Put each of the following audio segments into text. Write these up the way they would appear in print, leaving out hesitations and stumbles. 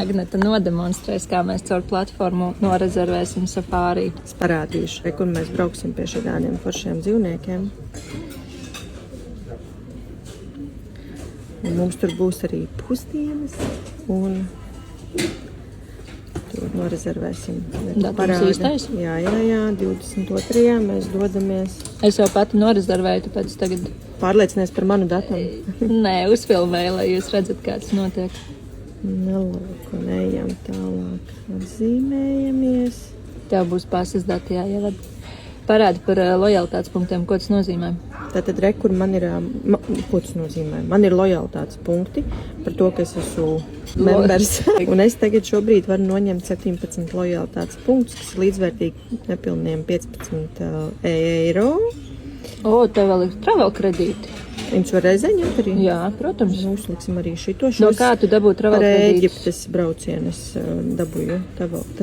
Agneta nodemonstrēs, kā mēs caur platformu norezervēsim safāri. Es parādīšu, kur mēs brauksim pie šādiem foršiem dzīvniekiem. Un mums tur būs arī pusdienas un tur norezervēsim. Datums īstais? Jā, 22. mēs dodamies. Es jau pati norezervēju, tāpēc tagad... Pārliecinies par manu datumu. Nē, uzfilmēju, lai jūs redzat, kā tas notiek. Nu, lūk, un ejam tālāk. Atzīmējamies. Tev būs pasas dati jāievada. Parādi par lojalitātes punktiem, ko tas nozīmē. Tātad, kur man ir, ko tas nozīmē? Man ir lojalitātes punkti par to, ka es esmu members. Un es tagad šobrīd varu noņemt 17 lojalitātes punktus, kas ir līdzvērtīgi nepilniem 15 eiro. O, tev vēl ir travel kredīti. Viņus var reizē ņemt arī? Jā, protams. Uzliksim arī šito. No kā tu dabūji travel kredītus? Par kredītus? Ēģiptes braucienu es dabūju.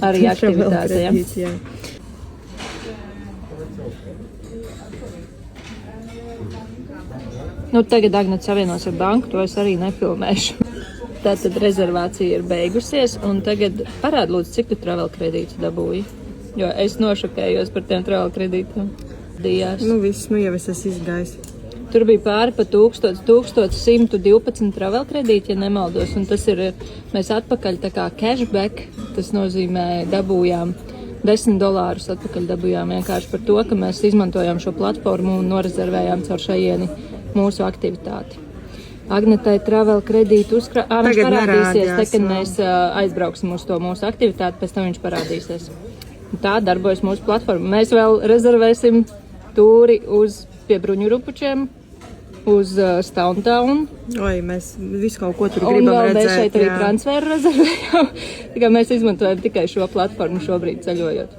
Arī aktivitāte, jā. Nu, tagad Agneta savienos ar banku, to es arī nefilmēšu. Tātad rezervācija ir beigusies, un tagad parādi lūdzu, cik tu travel kredītus dabūji. Jo es nošokējos par tiem travel kredītiem. Dijās. Nu, viss, jau es esmu izgājis. Tur bija pāri pa 1112 travel kredīti, ja nemaldos, un tas ir, mēs atpakaļ tā kā cashback, tas nozīmē dabūjām $10 atpakaļ dabūjām vienkārši par to, ka mēs izmantojām šo platformu un norezervējām caur šajieni mūsu aktivitāti. Agnetai travel kredītu viņš parādīsies, te, kad mēs aizbrauksim uz to mūsu aktivitāti, pēc tam viņš parādīsies. Un tā darbojas mūsu platforma. Mēs vēl rezervēsim tūri pie Bruņurupučiem, uz Stauntown. Oi, mēs visu kaut ko tur gribam redzēt. Un vēl mēs šeit arī transferu rezervējām. Tā kā mēs izmantojam tikai šo platformu šobrīd ceļojot.